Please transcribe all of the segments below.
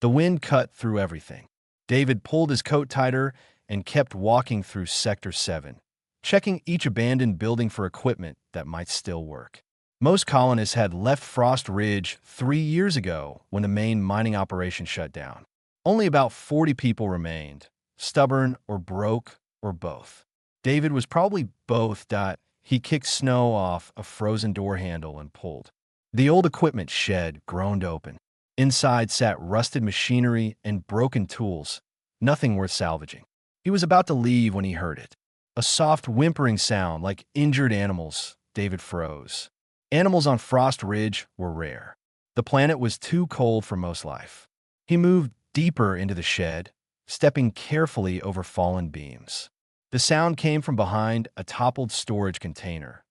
The wind cut through everything. David pulled his coat tighter and kept walking through Sector 7, checking each abandoned building for equipment that might still work. Most colonists had left Frost Ridge 3 years ago when the main mining operation shut down. Only about 40 people remained, stubborn or broke or both. David was probably both. He kicked snow off a frozen door handle and pulled. The old equipment shed groaned open. Inside sat rusted machinery and broken tools, nothing worth salvaging. He was about to leave when he heard it. A soft whimpering sound like injured animals. David froze. Animals on Frost Ridge were rare. The planet was too cold for most life. He moved deeper into the shed, stepping carefully over fallen beams. The sound came from behind a toppled storage container.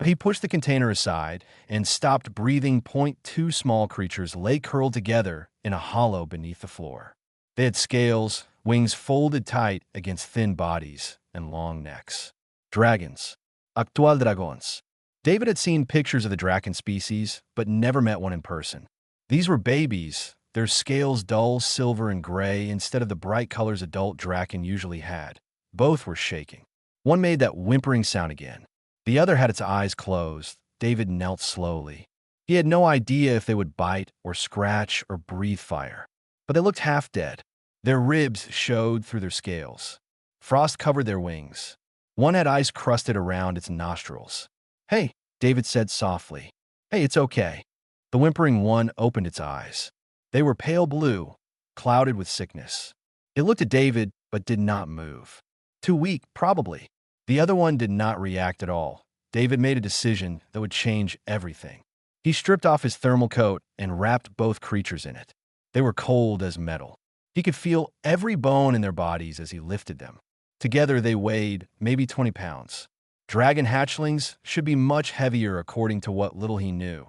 He pushed the container aside and stopped breathing. Two small creatures lay curled together in a hollow beneath the floor. They had scales, wings folded tight against thin bodies, and long necks. Dragons. Actual dragons. David had seen pictures of the Draken species, but never met one in person. These were babies, their scales dull silver and gray instead of the bright colors adult Draken usually had. Both were shaking. One made that whimpering sound again. The other had its eyes closed. David knelt slowly. He had no idea if they would bite or scratch or breathe fire, but they looked half dead. Their ribs showed through their scales. Frost covered their wings. One had ice crusted around its nostrils. "Hey," David said softly. "Hey, it's okay." The whimpering one opened its eyes. They were pale blue, clouded with sickness. It looked at David, but did not move. Too weak, probably. The other one did not react at all. David made a decision that would change everything. He stripped off his thermal coat and wrapped both creatures in it. They were cold as metal. He could feel every bone in their bodies as he lifted them. Together they weighed maybe 20 pounds. Dragon hatchlings should be much heavier according to what little he knew.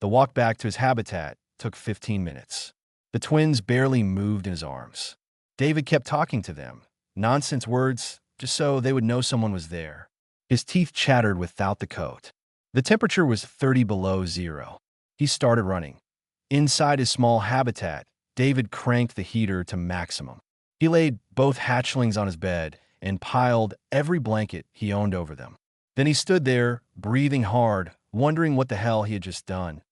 The walk back to his habitat took 15 minutes. The twins barely moved in his arms. David kept talking to them. Nonsense words, just so they would know someone was there. His teeth chattered without the coat. The temperature was 30 below zero. He started running. Inside his small habitat, David cranked the heater to maximum. He laid both hatchlings on his bed and piled every blanket he owned over them. Then he stood there, breathing hard, wondering what the hell he had just done.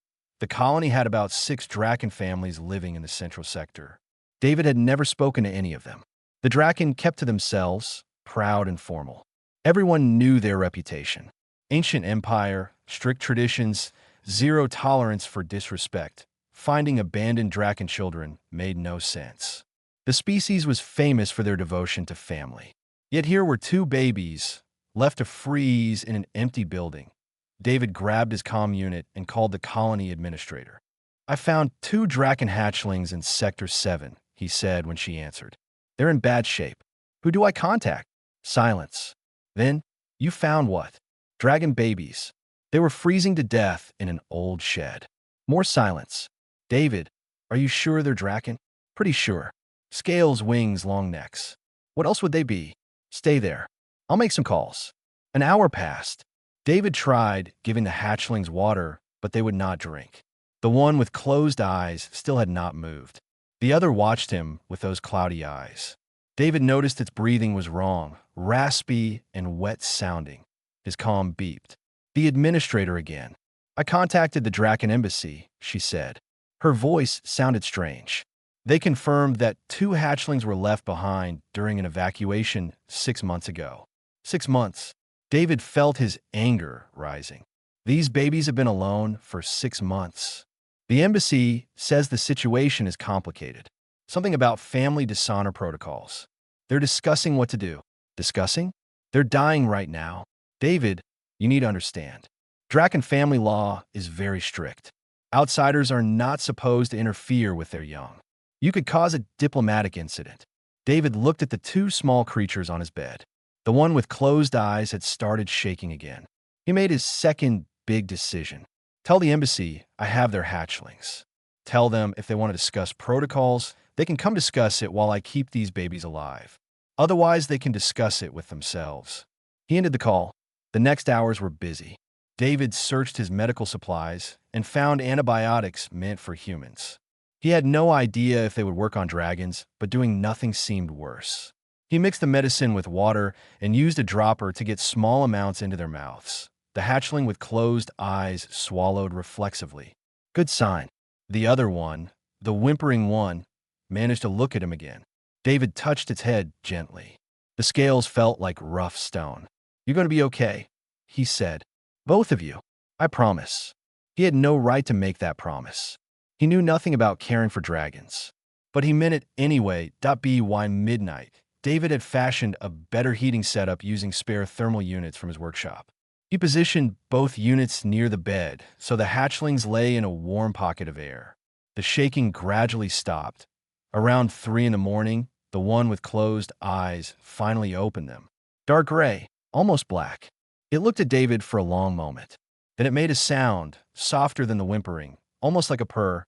The colony had about 6 Draken families living in the central sector. David had never spoken to any of them. The Draken kept to themselves, proud and formal. Everyone knew their reputation. Ancient empire, strict traditions, zero tolerance for disrespect. Finding abandoned Draken children made no sense. The species was famous for their devotion to family. Yet here were 2 babies, left to freeze in an empty building. David grabbed his comm unit and called the colony administrator. "I found 2 Draken hatchlings in Sector 7, he said when she answered. "They're in bad shape. Who do I contact?" Silence. Then, "You found what?" "Dragon babies. They were freezing to death in an old shed." More silence. "David, are you sure they're Draken?" "Pretty sure. Scales, wings, long necks. What else would they be?" "Stay there. I'll make some calls." An hour passed. David tried giving the hatchlings water, but they would not drink. The one with closed eyes still had not moved. The other watched him with those cloudy eyes. David noticed its breathing was wrong, raspy and wet sounding. His comm beeped. The administrator again. "I contacted the Draken embassy," she said. Her voice sounded strange. "They confirmed that 2 hatchlings were left behind during an evacuation 6 months ago." 6 months. David felt his anger rising. These babies have been alone for 6 months. The embassy says the situation is complicated. Something about family dishonor protocols. They're discussing what to do. Discussing? They're dying right now. David, you need to understand. Draken family law is very strict. Outsiders are not supposed to interfere with their young. You could cause a diplomatic incident. David looked at the 2 small creatures on his bed. The one with closed eyes had started shaking again. He made his second big decision. Tell the embassy I have their hatchlings. Tell them if they want to discuss protocols, they can come discuss it while I keep these babies alive. Otherwise, they can discuss it with themselves. He ended the call. The next hours were busy. David searched his medical supplies and found antibiotics meant for humans. He had no idea if they would work on dragons, but doing nothing seemed worse. He mixed the medicine with water and used a dropper to get small amounts into their mouths. The hatchling with closed eyes swallowed reflexively. Good sign. The other one, the whimpering one, managed to look at him again. David touched its head gently. The scales felt like rough stone. "You're going to be okay," he said. "Both of you. I promise." He had no right to make that promise. He knew nothing about caring for dragons. But he meant it anyway. By midnight, David had fashioned a better heating setup using spare thermal units from his workshop. He positioned both units near the bed so the hatchlings lay in a warm pocket of air. The shaking gradually stopped. Around 3 in the morning, the one with closed eyes finally opened them. Dark gray, almost black. It looked at David for a long moment. Then it made a sound, softer than the whimpering, almost like a purr.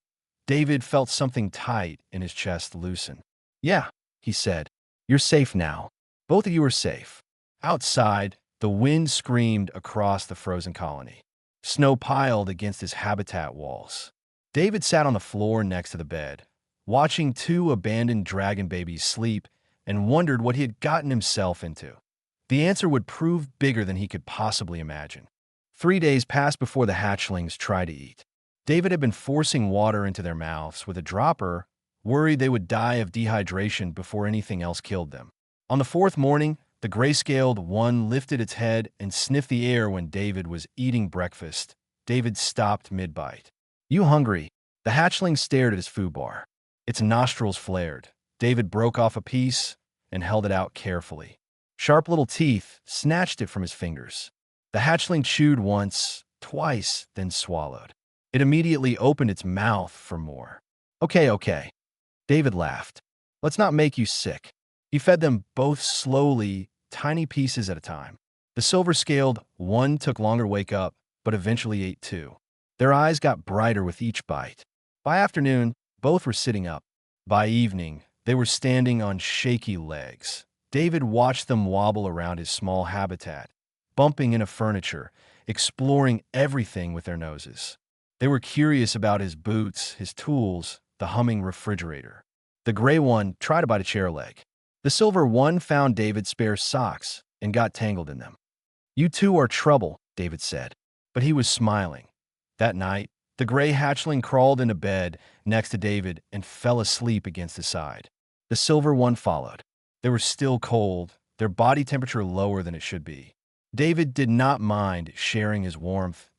David felt something tight in his chest loosen. "Yeah," he said. "You're safe now. Both of you are safe." Outside, the wind screamed across the frozen colony. Snow piled against his habitat walls. David sat on the floor next to the bed, watching 2 abandoned dragon babies sleep, and wondered what he had gotten himself into. The answer would prove bigger than he could possibly imagine. 3 days passed before the hatchlings tried to eat. David had been forcing water into their mouths with a dropper, worried they would die of dehydration before anything else killed them. On the 4th morning, the gray-scaled one lifted its head and sniffed the air when David was eating breakfast. David stopped mid-bite. "You hungry?" The hatchling stared at his food bar. Its nostrils flared. David broke off a piece and held it out carefully. Sharp little teeth snatched it from his fingers. The hatchling chewed once, twice, then swallowed. It immediately opened its mouth for more. Okay. David laughed. "Let's not make you sick." He fed them both slowly, tiny pieces at a time. The silver-scaled one took longer to wake up, but eventually ate too. Their eyes got brighter with each bite. By afternoon, both were sitting up. By evening, they were standing on shaky legs. David watched them wobble around his small habitat, bumping into furniture, exploring everything with their noses. They were curious about his boots, his tools, the humming refrigerator. The gray one tried to bite a chair leg. The silver one found David's spare socks and got tangled in them. "You two are trouble," David said, but he was smiling. That night, the gray hatchling crawled into bed next to David and fell asleep against his side. The silver one followed. They were still cold, their body temperature lower than it should be. David did not mind sharing his warmth.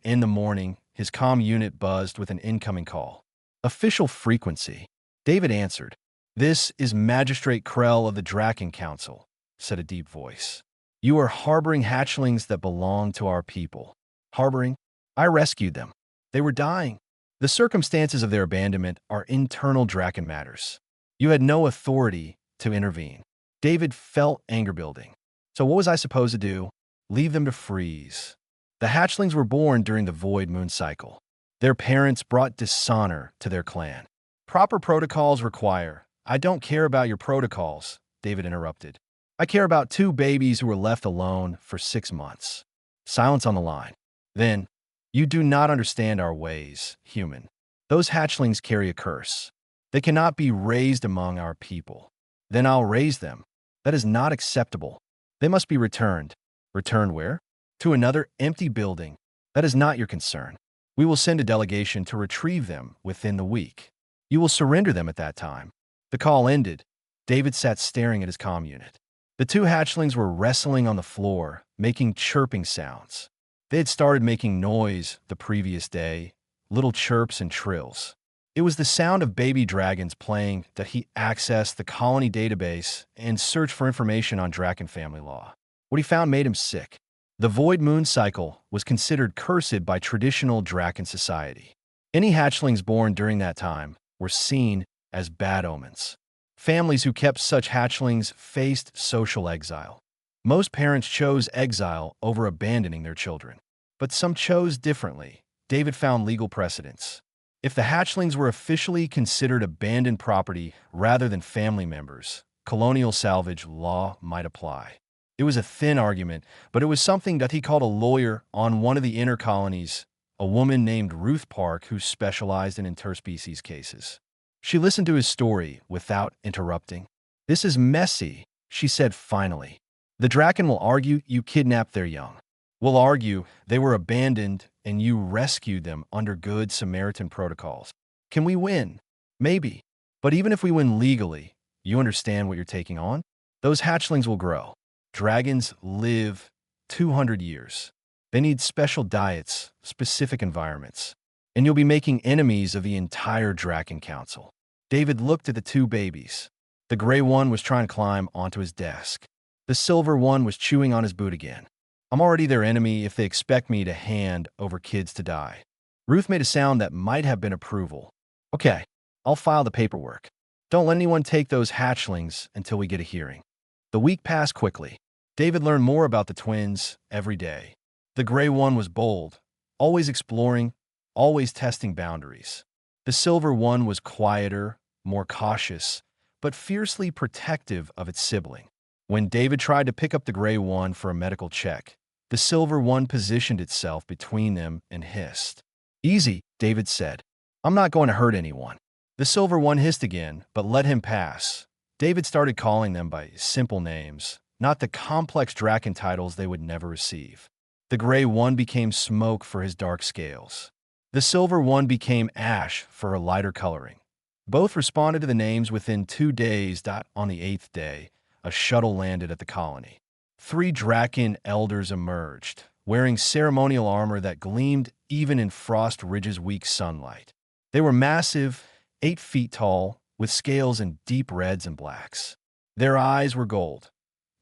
In the morning, his comm unit buzzed with an incoming call. "Official frequency." David answered. "This is Magistrate Krell of the Draken Council," said a deep voice. "You are harboring hatchlings that belong to our people." "Harboring? I rescued them. They were dying. The circumstances of their abandonment are internal Draken matters. You had no authority to intervene." David felt anger building. "So what was I supposed to do? Leave them to freeze?" The hatchlings were born during the void moon cycle. Their parents brought dishonor to their clan. "Proper protocols require—" "I don't care about your protocols," David interrupted. "I care about 2 babies who were left alone for 6 months. Silence on the line. Then, "You do not understand our ways, human. Those hatchlings carry a curse. They cannot be raised among our people." "Then I'll raise them." "That is not acceptable. They must be returned." "Returned where?" "To another empty building." "That is not your concern. We will send a delegation to retrieve them within the week. You will surrender them at that time." The call ended. David sat staring at his comm unit. The 2 hatchlings were wrestling on the floor, making chirping sounds. They had started making noise the previous day, little chirps and trills. It was the sound of baby dragons playing that he accessed the colony database and searched for information on Draken family law. What he found made him sick. The void moon cycle was considered cursed by traditional Draken society. Any hatchlings born during that time were seen as bad omens. Families who kept such hatchlings faced social exile. Most parents chose exile over abandoning their children. But some chose differently. David found legal precedents. If the hatchlings were officially considered abandoned property rather than family members, colonial salvage law might apply. It was a thin argument, but it was something that he called a lawyer on one of the inner colonies a woman named Ruth Park who specialized in interspecies cases. She listened to his story without interrupting. "This is messy," she said finally. "The Draken will argue you kidnapped their young. We'll argue they were abandoned and you rescued them under good Samaritan protocols. Can we win? Maybe. But even if we win legally, you understand what you're taking on? Those hatchlings will grow. Dragons live 200 years. They need special diets, specific environments. And you'll be making enemies of the entire Draken Council." David looked at the two babies. The gray one was trying to climb onto his desk. The silver one was chewing on his boot again. "I'm already their enemy if they expect me to hand over kids to die." Ruth made a sound that might have been approval. "Okay, I'll file the paperwork. Don't let anyone take those hatchlings until we get a hearing." The week passed quickly. David learned more about the twins every day. The gray one was bold, always exploring, always testing boundaries. The silver one was quieter, more cautious, but fiercely protective of its sibling. When David tried to pick up the gray one for a medical check, the silver one positioned itself between them and hissed. "Easy," David said. "I'm not going to hurt anyone." The silver one hissed again, but let him pass. David started calling them by simple names, not the complex Draken titles they would never receive. The gray one became Smoke for his dark scales. The silver one became Ash for her lighter coloring. Both responded to the names within 2 days. On the 8th day, a shuttle landed at the colony. 3 Draken elders emerged, wearing ceremonial armor that gleamed even in Frost Ridge's weak sunlight. They were massive, 8 feet tall, with scales in deep reds and blacks. Their eyes were gold.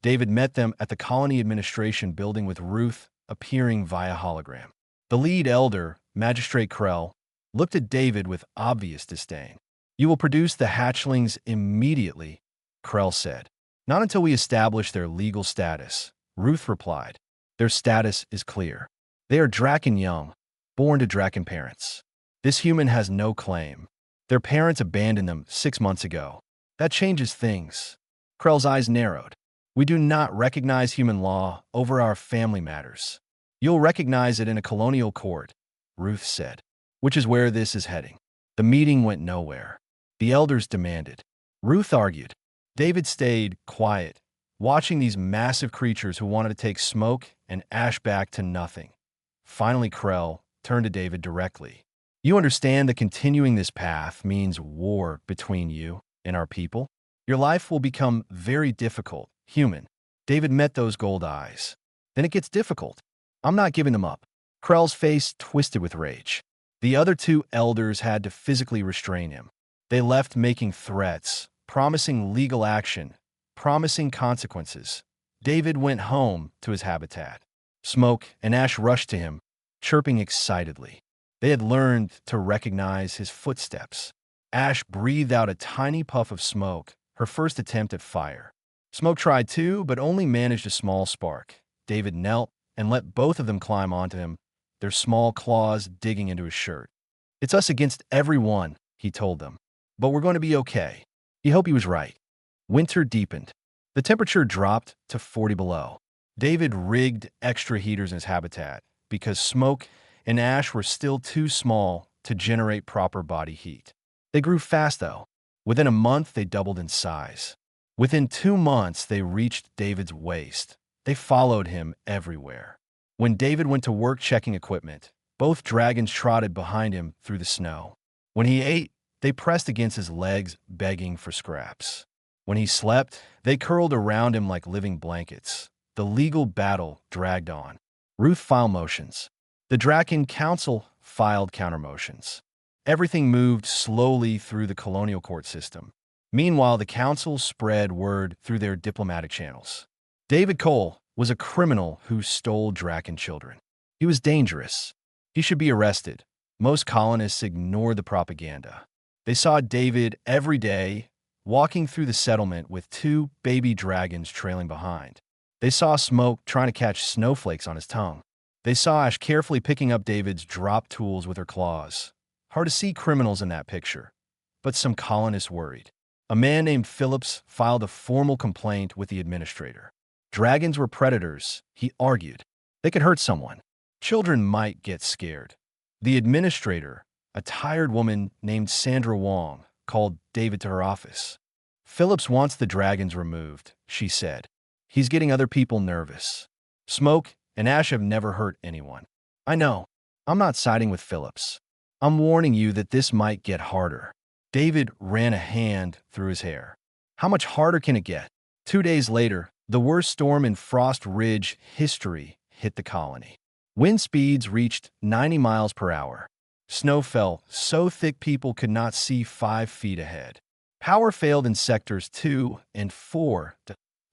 David met them at the colony administration building with Ruth appearing via hologram. The lead elder, Magistrate Krell, looked at David with obvious disdain. "You will produce the hatchlings immediately," Krell said. "Not until we establish their legal status," Ruth replied. "Their status is clear. They are Draken young, born to Draken parents. This human has no claim. Their parents abandoned them 6 months ago. That changes things." Krell's eyes narrowed. "We do not recognize human law over our family matters. You'll recognize it in a colonial court," Ruth said, "which is where this is heading." The meeting went nowhere. The elders demanded. Ruth argued. David stayed quiet, watching these massive creatures who wanted to take Smoke and Ash back to nothing. Finally, Krell turned to David directly. "You understand that continuing this path means war between you and our people? Your life will become very difficult, human." David met those gold eyes. "Then it gets difficult. I'm not giving them up." Krell's face twisted with rage. The other 2 elders had to physically restrain him. They left making threats, promising legal action, promising consequences. David went home to his habitat. Smoke and Ash rushed to him, chirping excitedly. They had learned to recognize his footsteps. Ash breathed out a tiny puff of smoke, her first attempt at fire. Smoke tried too, but only managed a small spark. David knelt and let both of them climb onto him, their small claws digging into his shirt. "It's us against everyone," he told them. "But we're going to be okay." He hoped he was right. Winter deepened. The temperature dropped to 40 below. David rigged extra heaters in his habitat because Smoke and Ash were still too small to generate proper body heat. They grew fast, though. Within a month, they doubled in size. Within 2 months, they reached David's waist. They followed him everywhere. When David went to work checking equipment, both dragons trotted behind him through the snow. When he ate, they pressed against his legs, begging for scraps. When he slept, they curled around him like living blankets. The legal battle dragged on. Ruth filed motions. The Draken Council filed countermotions. Everything moved slowly through the colonial court system. Meanwhile, the council spread word through their diplomatic channels. David Cole was a criminal who stole Draken children. He was dangerous. He should be arrested. Most colonists ignored the propaganda. They saw David every day, walking through the settlement with 2 baby dragons trailing behind. They saw Smoke trying to catch snowflakes on his tongue. They saw Ash carefully picking up David's drop tools with her claws. Hard to see criminals in that picture, but some colonists worried. A man named Phillips filed a formal complaint with the administrator. Dragons were predators, he argued. They could hurt someone. Children might get scared. The administrator, a tired woman named Sandra Wong, called David to her office. Phillips wants the dragons removed, she said. He's getting other people nervous. Smoke and Ash have never hurt anyone. I know. I'm not siding with Phillips. I'm warning you that this might get harder. David ran a hand through his hair. How much harder can it get? 2 days later, the worst storm in Frost Ridge history hit the colony. Wind speeds reached 90 miles per hour. Snow fell so thick people could not see 5 feet ahead. Power failed in sectors 2 and 4.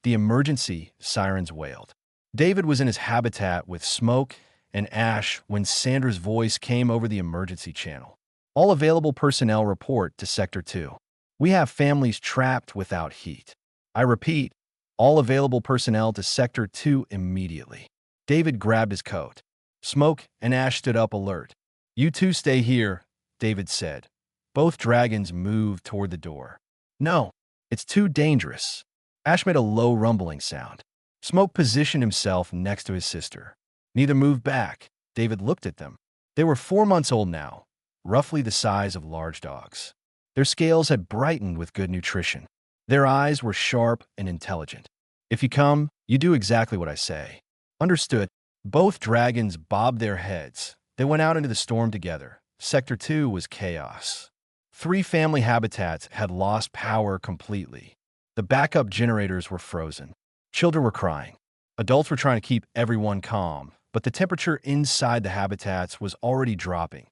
The emergency sirens wailed. David was in his habitat with Smoke and Ash when Sandra's voice came over the emergency channel. All available personnel report to Sector 2. We have families trapped without heat. I repeat, all available personnel to Sector 2 immediately. David grabbed his coat. Smoke and Ash stood up alert. You two stay here, David said. Both dragons moved toward the door. No, it's too dangerous. Ash made a low rumbling sound. Smoke positioned himself next to his sister. Neither moved back. David looked at them. They were 4 months old now, roughly the size of large dogs. Their scales had brightened with good nutrition. Their eyes were sharp and intelligent. If you come, you do exactly what I say. Understood. Both dragons bobbed their heads. They went out into the storm together. Sector 2 was chaos. 3 family habitats had lost power completely. The backup generators were frozen. Children were crying. Adults were trying to keep everyone calm, but the temperature inside the habitats was already dropping.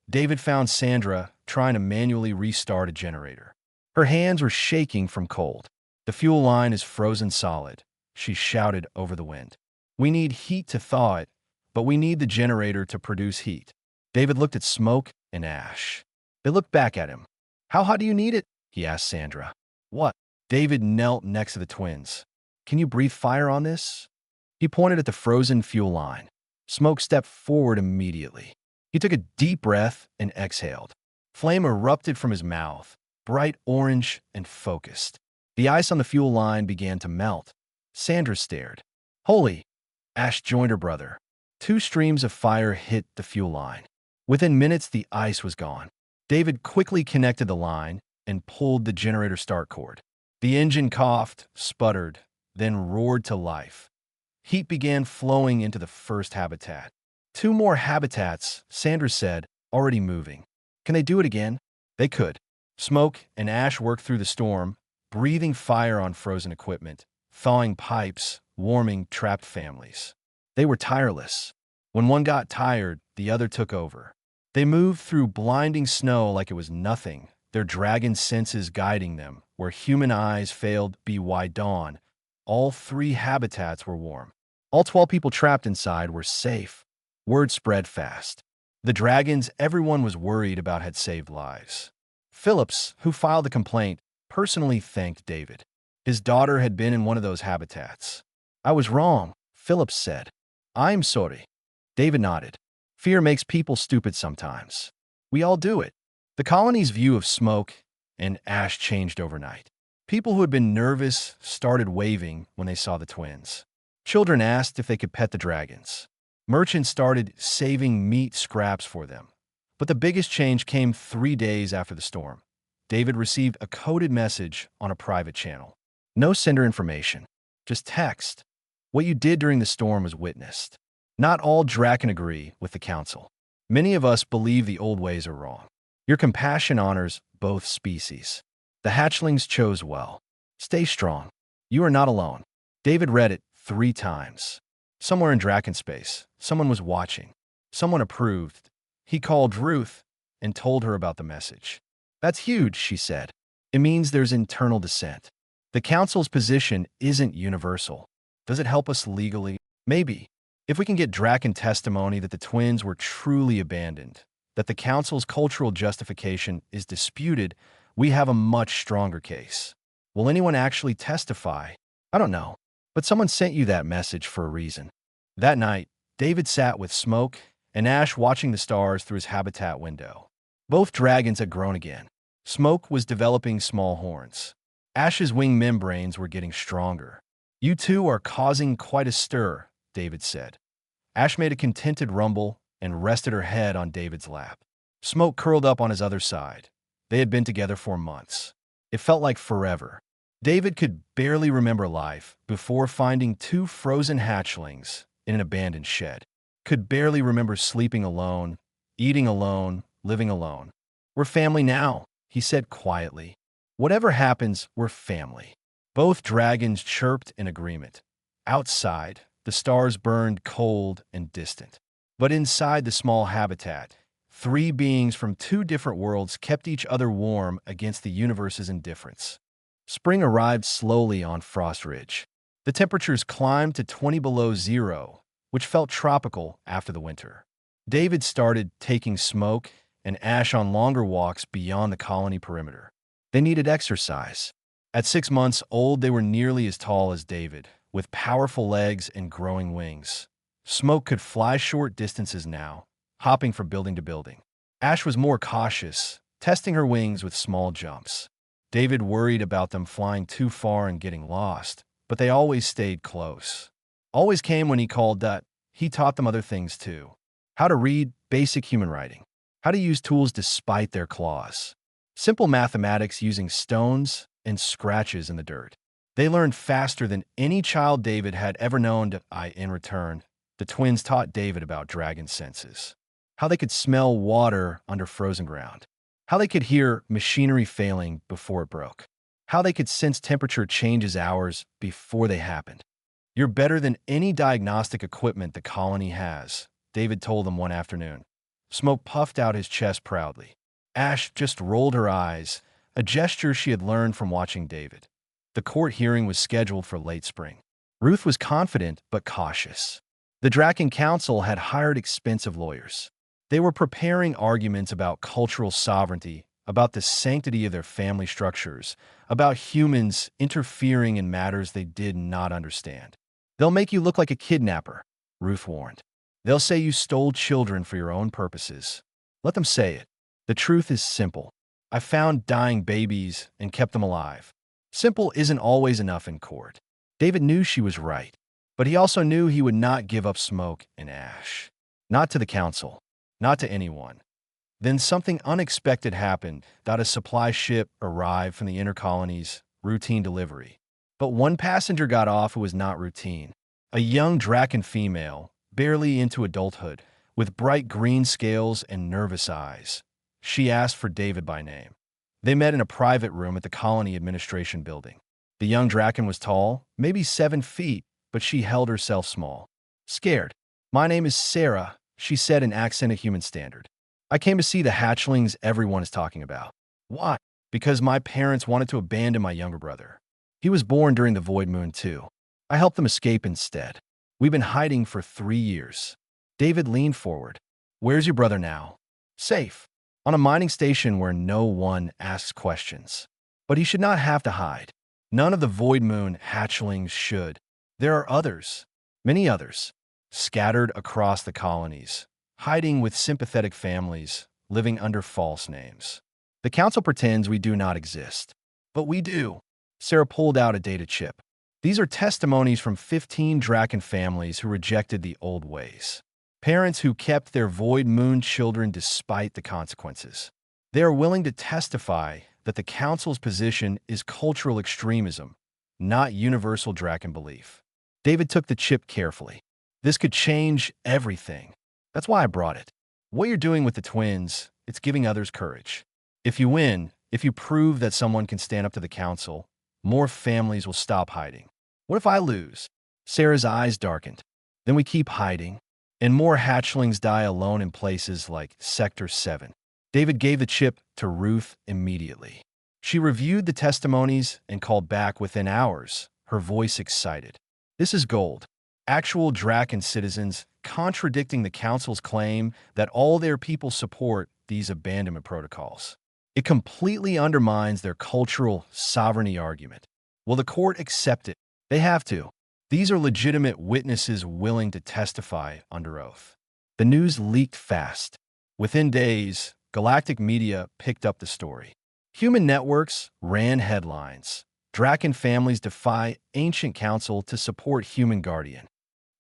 David found Sandra trying to manually restart a generator. Her hands were shaking from cold. The fuel line is frozen solid, she shouted over the wind. We need heat to thaw it, but we need the generator to produce heat. David looked at Smoke and Ash. They looked back at him. How hot do you need it? He asked Sandra. What? David knelt next to the twins. Can you breathe fire on this? He pointed at the frozen fuel line. Smoke stepped forward immediately. He took a deep breath and exhaled. Flame erupted from his mouth, bright orange and focused. The ice on the fuel line began to melt. Sandra stared. Holy! Ash joined her brother. 2 streams of fire hit the fuel line. Within minutes, the ice was gone. David quickly connected the line and pulled the generator start cord. The engine coughed, sputtered, then roared to life. Heat began flowing into the first habitat. 2 more habitats, Sandra said, already moving. Can they do it again? They could. Smoke and Ash worked through the storm, breathing fire on frozen equipment, thawing pipes, warming trapped families. They were tireless. When one got tired, the other took over. They moved through blinding snow like it was nothing, their dragon senses guiding them, where human eyes failed by dawn. All 3 habitats were warm. All 12 people trapped inside were safe. Word spread fast. The dragons everyone was worried about had saved lives. Phillips, who filed the complaint, personally thanked David. His daughter had been in one of those habitats. I was wrong, Phillips said. I'm sorry. David nodded. Fear makes people stupid sometimes. We all do it. The colony's view of Smoke and Ash changed overnight. People who had been nervous started waving when they saw the twins. Children asked if they could pet the dragons. Merchants started saving meat scraps for them. But the biggest change came 3 days after the storm. David received a coded message on a private channel. No sender information, just text. What you did during the storm was witnessed. Not all Draken agree with the council. Many of us believe the old ways are wrong. Your compassion honors both species. The hatchlings chose well. Stay strong. You are not alone. David read it 3 times. Somewhere in Draken space, someone was watching. Someone approved. He called Ruth and told her about the message. That's huge, she said. It means there's internal dissent. The council's position isn't universal. Does it help us legally? Maybe. If we can get Draken testimony that the twins were truly abandoned, that the council's cultural justification is disputed, we have a much stronger case. Will anyone actually testify? I don't know, but someone sent you that message for a reason. That night, David sat with Smoke and Ash watching the stars through his habitat window. Both dragons had grown again. Smoke was developing small horns. Ash's wing membranes were getting stronger. You two are causing quite a stir, David said. Ash made a contented rumble, and rested her head on David's lap. Smoke curled up on his other side. They had been together for months. It felt like forever. David could barely remember life before finding two frozen hatchlings in an abandoned shed. Could barely remember sleeping alone, eating alone, living alone. "We're family now," he said quietly. "Whatever happens, we're family." Both dragons chirped in agreement. Outside, the stars burned cold and distant. But inside the small habitat, three beings from two different worlds kept each other warm against the universe's indifference. Spring arrived slowly on Frost Ridge. The temperatures climbed to 20 below zero, which felt tropical after the winter. David started taking Smoke and Ash on longer walks beyond the colony perimeter. They needed exercise. At 6 months old, they were nearly as tall as David, with powerful legs and growing wings. Smoke could fly short distances now, hopping from building to building. Ash was more cautious, testing her wings with small jumps. David worried about them flying too far and getting lost, but they always stayed close. Always came when he called that. He taught them other things too. How to read basic human writing. How to use tools despite their claws. Simple mathematics using stones and scratches in the dirt. They learned faster than any child David had ever known. In return, the twins taught David about dragon senses. How they could smell water under frozen ground. How they could hear machinery failing before it broke. How they could sense temperature changes hours before they happened. "You're better than any diagnostic equipment the colony has," David told them one afternoon. Smoke puffed out his chest proudly. Ash just rolled her eyes, a gesture she had learned from watching David. The court hearing was scheduled for late spring. Ruth was confident but cautious. The Draken Council had hired expensive lawyers. They were preparing arguments about cultural sovereignty, about the sanctity of their family structures, about humans interfering in matters they did not understand. "They'll make you look like a kidnapper," Ruth warned. "They'll say you stole children for your own purposes. Let them say it. The truth is simple. I found dying babies and kept them alive." Simple isn't always enough in court. David knew she was right, but he also knew he would not give up Smoke and Ash. Not to the council. Not to anyone. Then something unexpected happened. A supply ship arrived from the inner colony's routine delivery. But one passenger got off who was not routine. A young Draken female, barely into adulthood, with bright green scales and nervous eyes. She asked for David by name. They met in a private room at the colony administration building. The young Draken was tall, maybe 7 feet, but she held herself small. Scared. "My name is Sarah," she said in accent of human standard. "I came to see the hatchlings everyone is talking about." "Why?" "Because my parents wanted to abandon my younger brother. He was born during the void moon too. I helped them escape instead. We've been hiding for 3 years. David leaned forward. "Where's your brother now?" "Safe. On a mining station where no one asks questions." But he should not have to hide. None of the void moon hatchlings should. There are others, many others, scattered across the colonies, hiding with sympathetic families, living under false names. The council pretends we do not exist. But we do. Sarah pulled out a data chip. These are testimonies from 15 Draken families who rejected the old ways. Parents who kept their void moon children despite the consequences. They are willing to testify that the council's position is cultural extremism, not universal Draken belief. David took the chip carefully. This could change everything. That's why I brought it. What you're doing with the twins, it's giving others courage. If you win, if you prove that someone can stand up to the council, more families will stop hiding. What if I lose? Sarah's eyes darkened. Then we keep hiding, and more hatchlings die alone in places like Sector 7. David gave the chip to Ruth immediately. She reviewed the testimonies and called back within hours, her voice excited. "This is gold. Actual Draken citizens contradicting the council's claim that all their people support these abandonment protocols. It completely undermines their cultural sovereignty argument. Will the court accept it? They have to. These are legitimate witnesses willing to testify under oath." The news leaked fast. Within days, Galactic media picked up the story. Human networks ran headlines. Draken families defy ancient council to support human guardian.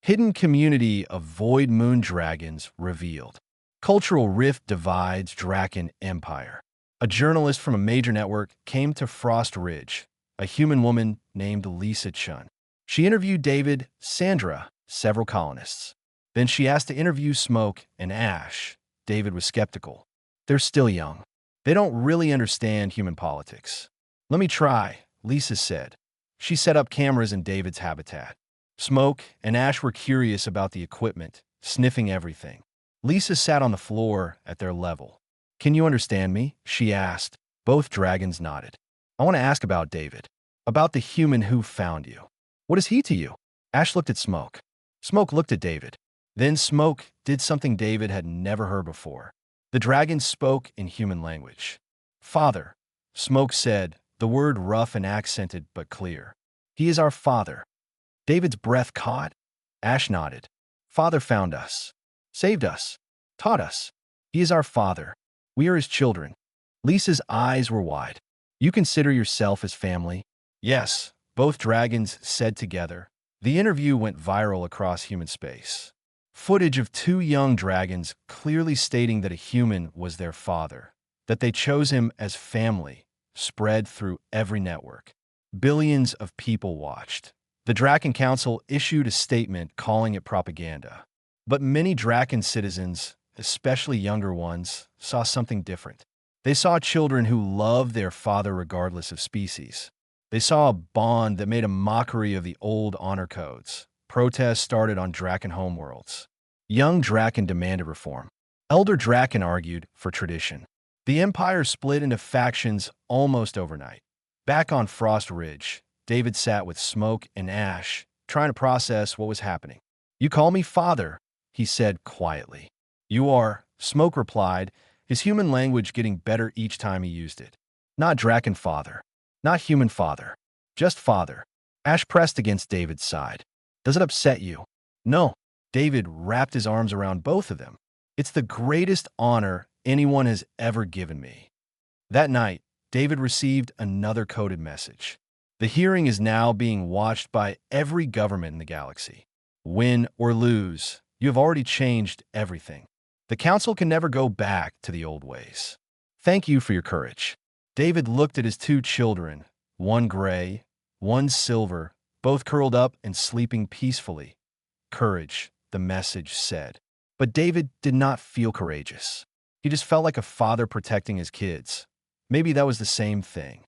Hidden community of void moon dragons revealed. Cultural rift divides Draken Empire. A journalist from a major network came to Frost Ridge, a human woman named Lisa Chun. She interviewed David, Sandra, several colonists. Then she asked to interview Smoke and Ash. David was skeptical. They're still young. They don't really understand human politics. Let me try, Lisa said. She set up cameras in David's habitat. Smoke and Ash were curious about the equipment, sniffing everything. Lisa sat on the floor at their level. Can you understand me? She asked. Both dragons nodded. I want to ask about David. About the human who found you. What is he to you? Ash looked at Smoke. Smoke looked at David. Then Smoke did something David had never heard before. The dragon spoke in human language. Father, Smoke said, the word rough and accented but clear. He is our father. David's breath caught. Ash nodded. Father found us. Saved us. Taught us. He is our father. We are his children. Lisa's eyes were wide. You consider yourself as family? Yes, both dragons said together. The interview went viral across human space. Footage of two young dragons clearly stating that a human was their father, that they chose him as family, spread through every network. Billions of people watched. The Draken Council issued a statement calling it propaganda. But many Draken citizens, especially younger ones, saw something different. They saw children who loved their father regardless of species. They saw a bond that made a mockery of the old honor codes. Protests started on Draken homeworlds. Young Draken demanded reform. Elder Draken argued for tradition. The Empire split into factions almost overnight. Back on Frost Ridge, David sat with Smoke and Ash, trying to process what was happening. You call me father, he said quietly. You are, Smoke replied, his human language getting better each time he used it. Not Draken father. Not human father. Just father. Ash pressed against David's side. Does it upset you? No. David wrapped his arms around both of them. It's the greatest honor anyone has ever given me. That night, David received another coded message. The hearing is now being watched by every government in the galaxy. Win or lose, you have already changed everything. The Council can never go back to the old ways. Thank you for your courage. David looked at his two children, one gray, one silver, both curled up and sleeping peacefully. Courage, the message said. But David did not feel courageous. He just felt like a father protecting his kids. Maybe that was the same thing.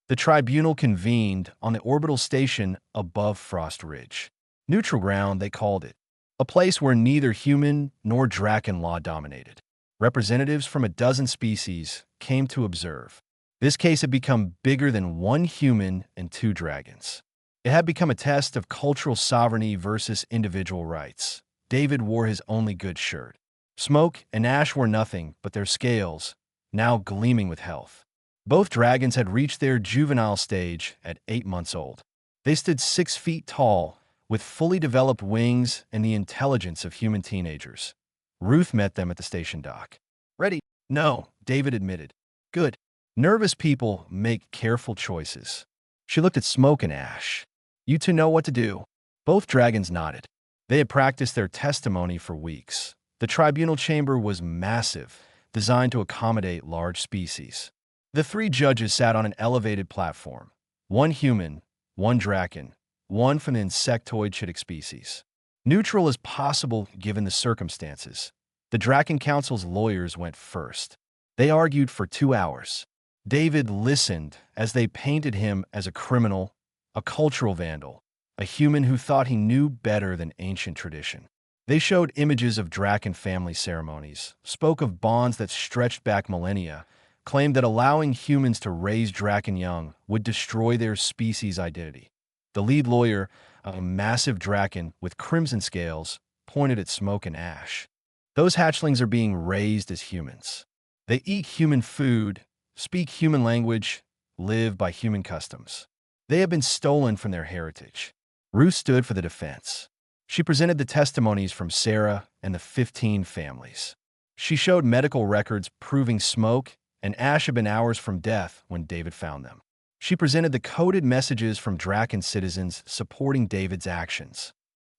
The tribunal convened on the orbital station above Frost Ridge. Neutral ground, they called it. A place where neither human nor Draken law dominated. Representatives from a dozen species came to observe. This case had become bigger than one human and two dragons. It had become a test of cultural sovereignty versus individual rights. David wore his only good shirt. Smoke and Ash wore nothing but their scales, now gleaming with health. Both dragons had reached their juvenile stage at 8 months old. They stood 6 feet tall, with fully developed wings and the intelligence of human teenagers. Ruth met them at the station dock. Ready? No, David admitted. Good. Nervous people make careful choices. She looked at Smoke and Ash. You two know what to do. Both dragons nodded. They had practiced their testimony for weeks. The tribunal chamber was massive, designed to accommodate large species. The 3 judges sat on an elevated platform. One human, one Draken, one from the insectoid Chitic species. Neutral as possible given the circumstances. The Draken Council's lawyers went first. They argued for 2 hours. David listened as they painted him as a criminal, a cultural vandal, a human who thought he knew better than ancient tradition. They showed images of Draken family ceremonies, spoke of bonds that stretched back millennia, claimed that allowing humans to raise Draken young would destroy their species' identity. The lead lawyer, a massive Draken with crimson scales, pointed at Smoke and Ash. Those hatchlings are being raised as humans. They eat human food, speak human language, live by human customs. They have been stolen from their heritage. Ruth stood for the defense. She presented the testimonies from Sarah and the 15 families. She showed medical records proving Smoke and Ash had been hours from death when David found them. She presented the coded messages from Draken citizens supporting David's actions.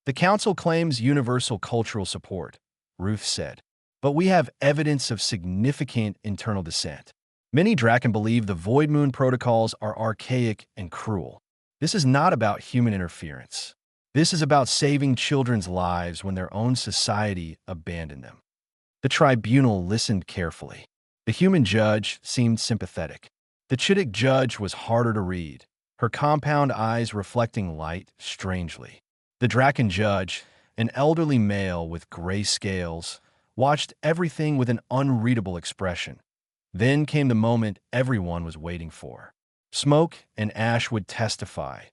The council claims universal cultural support, Ruth said, but we have evidence of significant internal dissent. Many Draken believe the Void Moon protocols are archaic and cruel. This is not about human interference. This is about saving children's lives when their own society abandoned them. The tribunal listened carefully. The human judge seemed sympathetic. The Chittick judge was harder to read, her compound eyes reflecting light strangely. The Draken judge, an elderly male with gray scales, watched everything with an unreadable expression. Then came the moment everyone was waiting for. Smoke and Ash would testify.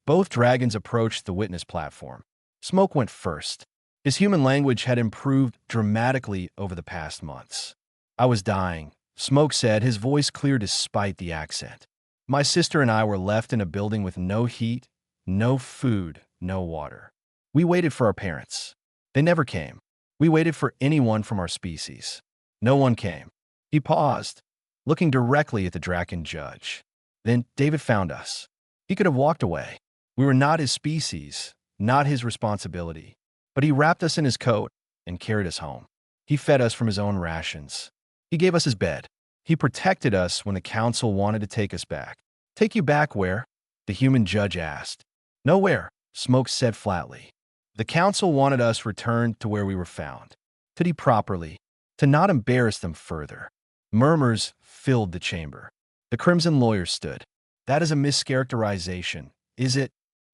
Both dragons approached the witness platform. Smoke went first. His human language had improved dramatically over the past months. I was dying, Smoke said, his voice clear despite the accent. My sister and I were left in a building with no heat, no food, no water. We waited for our parents. They never came. We waited for anyone from our species. No one came. He paused, looking directly at the Draken judge. Then David found us. He could have walked away. We were not his species, not his responsibility. But he wrapped us in his coat and carried us home. He fed us from his own rations. He gave us his bed. He protected us when the council wanted to take us back. Take you back where? The human judge asked. Nowhere, Smoke said flatly. The council wanted us returned to where we were found. To do properly, to not embarrass them further. Murmurs filled the chamber. The Crimson lawyer stood. That is a mischaracterization, is it?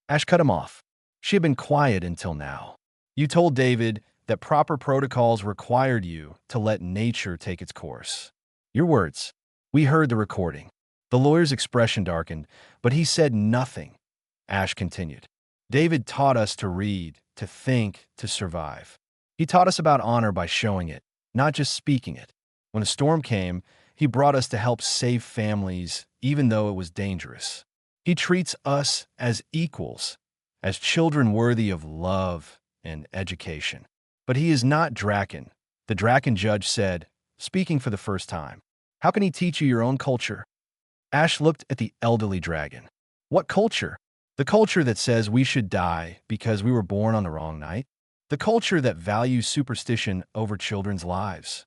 Ash cut him off. She had been quiet until now. You told David that proper protocols required you to let nature take its course. Your words. We heard the recording. The lawyer's expression darkened, but he said nothing. Ash continued. David taught us to read, to think, to survive. He taught us about honor by showing it, not just speaking it. When a storm came, he brought us to help save families, even though it was dangerous. He treats us as equals, as children worthy of love and education. But he is not Draken, the Draken judge said, speaking for the first time. How can he teach you your own culture? Ash looked at the elderly dragon. What culture? The culture that says we should die because we were born on the wrong night? The culture that values superstition over children's lives?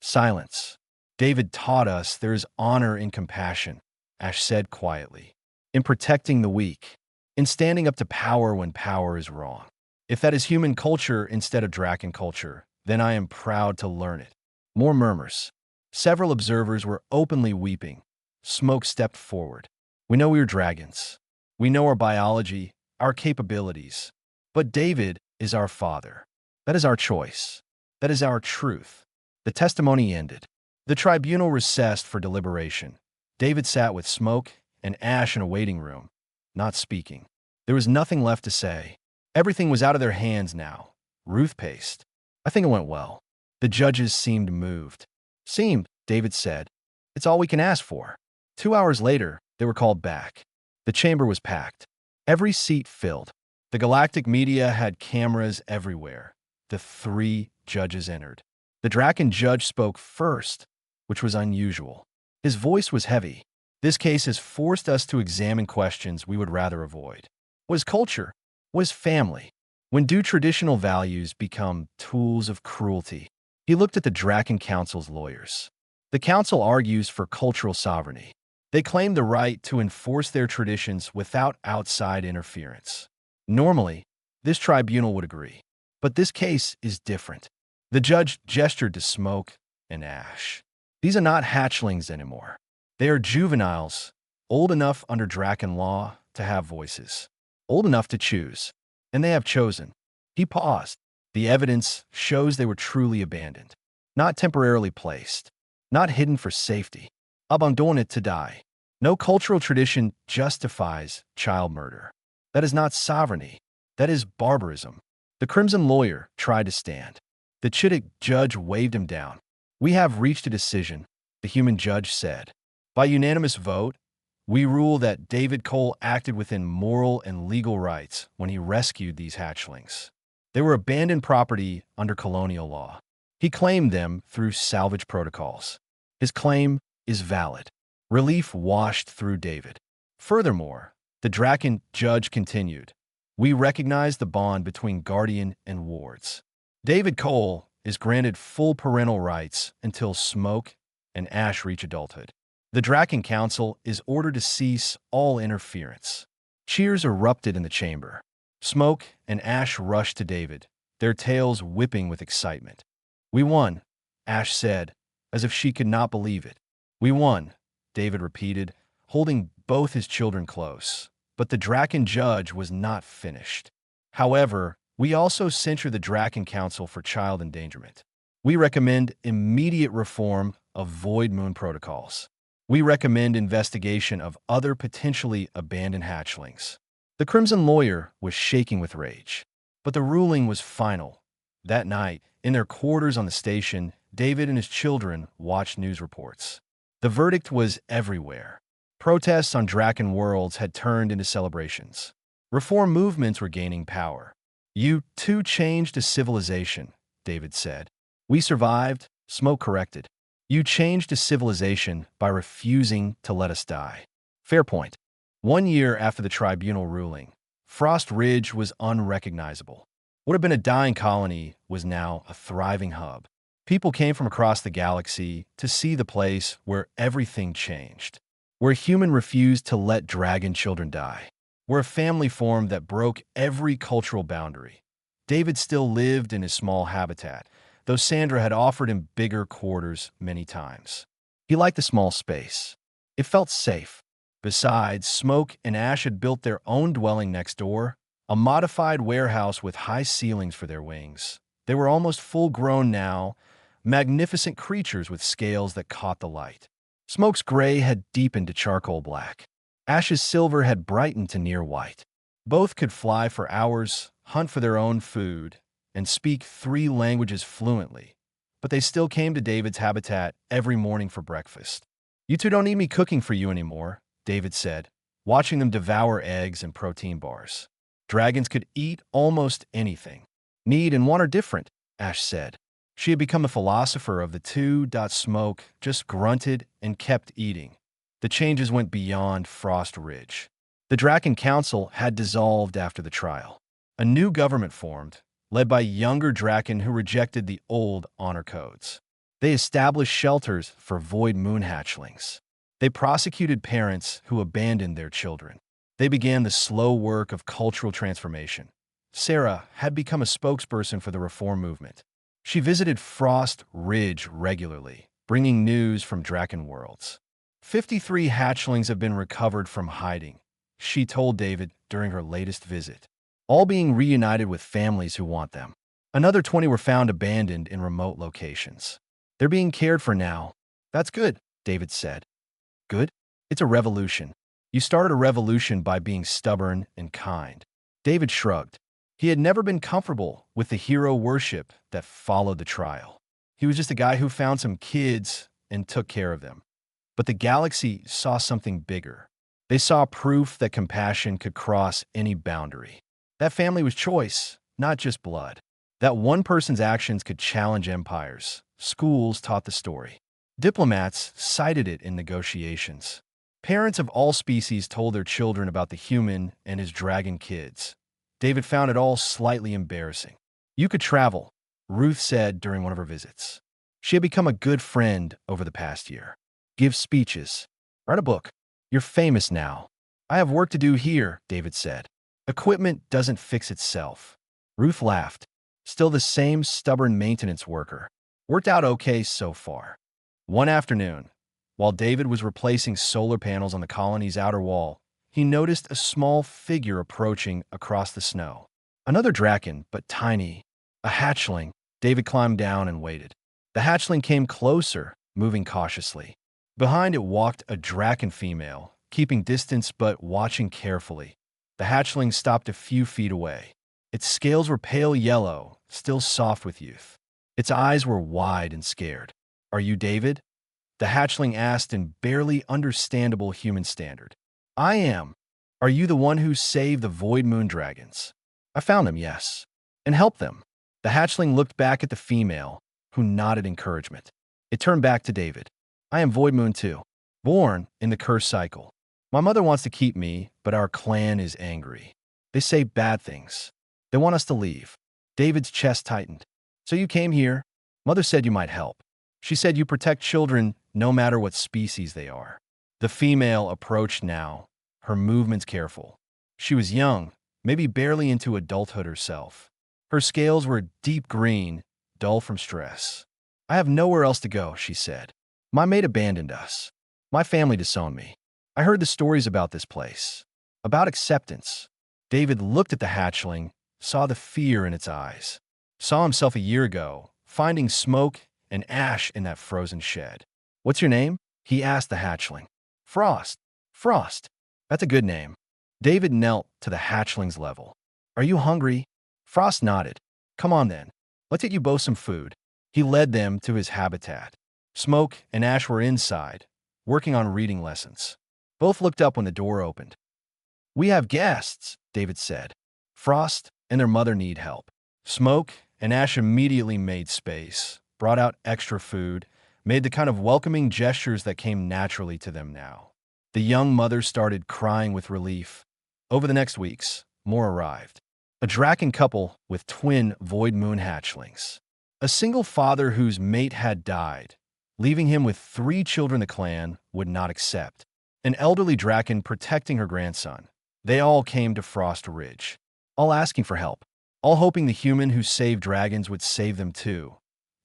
Silence. David taught us there is honor in compassion, Ash said quietly. In protecting the weak. In standing up to power when power is wrong. If that is human culture instead of Draken culture, then I am proud to learn it. More murmurs. Several observers were openly weeping. Smoke stepped forward. We know we are dragons. We know our biology, our capabilities. But David is our father. That is our choice. That is our truth. The testimony ended. The tribunal recessed for deliberation. David sat with Smoke and Ash in a waiting room, not speaking. There was nothing left to say. Everything was out of their hands now. Ruth paced. I think it went well. The judges seemed moved. Seemed, David said. It's all we can ask for. 2 hours later, they were called back. The chamber was packed. Every seat filled. The galactic media had cameras everywhere. The 3 judges entered. The Draken judge spoke first, which was unusual. His voice was heavy. This case has forced us to examine questions we would rather avoid. What is culture? What is family? When do traditional values become tools of cruelty? He looked at the Draken Council's lawyers. The council argues for cultural sovereignty. They claim the right to enforce their traditions without outside interference. Normally, this tribunal would agree. But this case is different. The judge gestured to Smoke and Ash. These are not hatchlings anymore. They are juveniles, old enough under Draken law to have voices. Old enough to choose. And they have chosen. He paused. The evidence shows they were truly abandoned. Not temporarily placed. Not hidden for safety. Abandoned to die. No cultural tradition justifies child murder. That is not sovereignty. That is barbarism. The Crimson lawyer tried to stand. The Chittick judge waved him down. We have reached a decision, the human judge said. By unanimous vote, we rule that David Cole acted within moral and legal rights when he rescued these hatchlings. They were abandoned property under colonial law. He claimed them through salvage protocols. His claim is valid. Relief washed through David. Furthermore, the Draken judge continued. We recognize the bond between guardian and wards. David Cole is granted full parental rights until Smoke and Ash reach adulthood. The Draken Council is ordered to cease all interference. Cheers erupted in the chamber. Smoke and Ash rushed to David, their tails whipping with excitement. "We won," Ash said, as if she could not believe it. "We won," David repeated, holding both his children close. But the Draken Judge was not finished. "However, we also censure the Draken Council for child endangerment. We recommend immediate reform of Void Moon protocols. We recommend investigation of other potentially abandoned hatchlings." The Crimson Lawyer was shaking with rage. But the ruling was final. That night, in their quarters on the station, David and his children watched news reports. The verdict was everywhere. Protests on Draken worlds had turned into celebrations. Reform movements were gaining power. "You too changed a civilization," David said. "We survived," Smoke corrected. "You changed a civilization by refusing to let us die." Fair point. 1 year after the tribunal ruling, Frost Ridge was unrecognizable. What had been a dying colony was now a thriving hub. People came from across the galaxy to see the place where everything changed, where a human refused to let dragon children die, where a family formed that broke every cultural boundary. David still lived in his small habitat, though Sandra had offered him bigger quarters many times. He liked the small space. It felt safe. Besides, Smoke and Ash had built their own dwelling next door, a modified warehouse with high ceilings for their wings. They were almost full-grown now, magnificent creatures with scales that caught the light. Smoke's gray had deepened to charcoal black. Ash's silver had brightened to near white. Both could fly for hours, hunt for their own food, and speak 3 languages fluently, but they still came to David's habitat every morning for breakfast. "You two don't need me cooking for you anymore," David said, watching them devour eggs and protein bars. "Dragons could eat almost anything." "Need and want are different," Ash said. She had become a philosopher of the two. Smoke just grunted and kept eating. The changes went beyond Frost Ridge. The Draken Council had dissolved after the trial. A new government formed, led by younger Draken who rejected the old honor codes. They established shelters for Void Moon hatchlings. They prosecuted parents who abandoned their children. They began the slow work of cultural transformation. Sarah had become a spokesperson for the reform movement. She visited Frost Ridge regularly, bringing news from Draken worlds. 53 hatchlings have been recovered from hiding, she told David during her latest visit, all being reunited with families who want them. Another 20 were found abandoned in remote locations. "They're being cared for now." "That's good," David said. "Good? It's a revolution. You started a revolution by being stubborn and kind." David shrugged. He had never been comfortable with the hero worship that followed the trial. He was just a guy who found some kids and took care of them. But the galaxy saw something bigger. They saw proof that compassion could cross any boundary. That family was choice, not just blood. That one person's actions could challenge empires. Schools taught the story. Diplomats cited it in negotiations. Parents of all species told their children about the human and his dragon kids. David found it all slightly embarrassing. "You could travel," Ruth said during one of her visits. She had become a good friend over the past year. "Give speeches. Write a book. You're famous now." "I have work to do here," David said. "Equipment doesn't fix itself." Ruth laughed. Still the same stubborn maintenance worker. Worked out okay so far. One afternoon, while David was replacing solar panels on the colony's outer wall, he noticed a small figure approaching across the snow. Another Draken, but tiny. A hatchling. David climbed down and waited. The hatchling came closer, moving cautiously. Behind it walked a Draken female, keeping distance but watching carefully. The hatchling stopped a few feet away. Its scales were pale yellow, still soft with youth. Its eyes were wide and scared. "Are you David?" the hatchling asked in barely understandable human standard. "I am. Are you the one who saved the Void Moon dragons?" "I found them, yes. And helped them." The hatchling looked back at the female, who nodded encouragement. It turned back to David. "I am Void Moon too. Born in the curse cycle. My mother wants to keep me, but our clan is angry. They say bad things. They want us to leave. David's chest tightened. So you came here? Mother said you might help. She said you protect children no matter what species they are. The female approached now, her movements careful. She was young, maybe barely into adulthood herself. Her scales were deep green, dull from stress. I have nowhere else to go, she said. My mate abandoned us. My family disowned me. I heard the stories about this place. About acceptance. David looked at the hatchling, saw the fear in its eyes. Saw himself a year ago, finding smoke and ash in that frozen shed. What's your name? He asked the hatchling. Frost. Frost. That's a good name. David knelt to the hatchling's level. Are you hungry? Frost nodded. Come on then. Let's get you both some food. He led them to his habitat. Smoke and Ash were inside, working on reading lessons. Both looked up when the door opened. We have guests, David said. Frost and their mother need help. Smoke and Ash immediately made space, brought out extra food, made the kind of welcoming gestures that came naturally to them now. The young mother started crying with relief. Over the next weeks, more arrived. A Draken couple with twin Void Moon hatchlings. A single father whose mate had died, leaving him with 3 children the clan would not accept. An elderly Draken protecting her grandson. They all came to Frost Ridge, all asking for help, all hoping the human who saved dragons would save them too.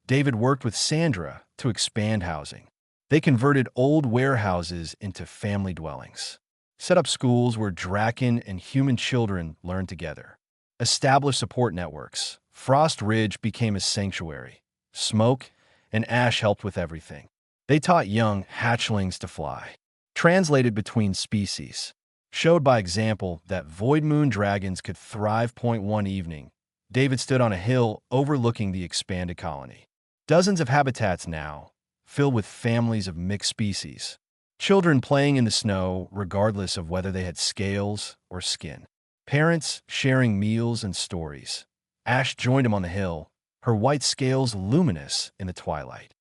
David worked with Sandra to expand housing. They converted old warehouses into family dwellings, set up schools where Draken and human children learned together, established support networks. Frost Ridge became a sanctuary. Smoke and Ash helped with everything. They taught young hatchlings to fly, translated between species, showed by example that Void Moon dragons could thrive. One evening, David stood on a hill overlooking the expanded colony. Dozens of habitats now, filled with families of mixed species. Children playing in the snow regardless of whether they had scales or skin. Parents sharing meals and stories. Ash joined him on the hill, her white scales luminous in the twilight.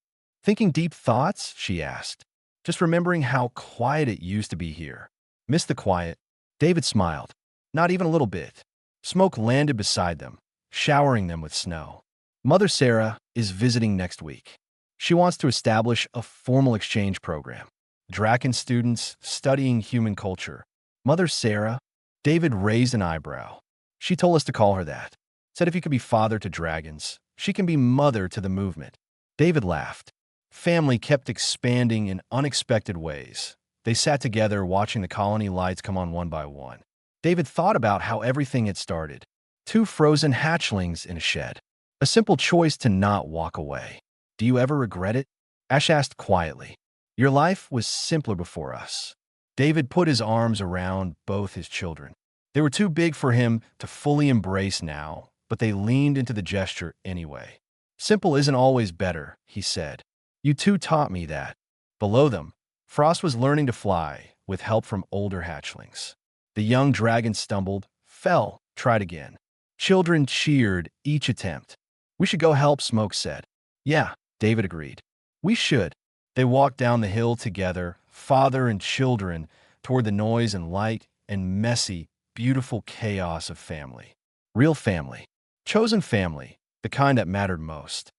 Thinking deep thoughts? She asked. Just remembering how quiet it used to be here. Miss the quiet? David smiled. Not even a little bit. Smoke landed beside them, showering them with snow. Mother Sarah is visiting next week. She wants to establish a formal exchange program. Draken students studying human culture. Mother Sarah? David raised an eyebrow. She told us to call her that. Said if you could be father to dragons, she can be mother to the movement. David laughed. Family kept expanding in unexpected ways. They sat together watching the colony lights come on one by one. David thought about how everything had started. 2 frozen hatchlings in a shed. A simple choice to not walk away. Do you ever regret it? Ash asked quietly. Your life was simpler before us. David put his arms around both his children. They were too big for him to fully embrace now, but they leaned into the gesture anyway. Simple isn't always better, he said. You two taught me that. Below them, Frost was learning to fly with help from older hatchlings. The young dragon stumbled, fell, tried again. Children cheered each attempt. We should go help, Smoke said. Yeah, David agreed. We should. They walked down the hill together, father and children, toward the noise and light and messy, beautiful chaos of family. Real family. Chosen family, the kind that mattered most.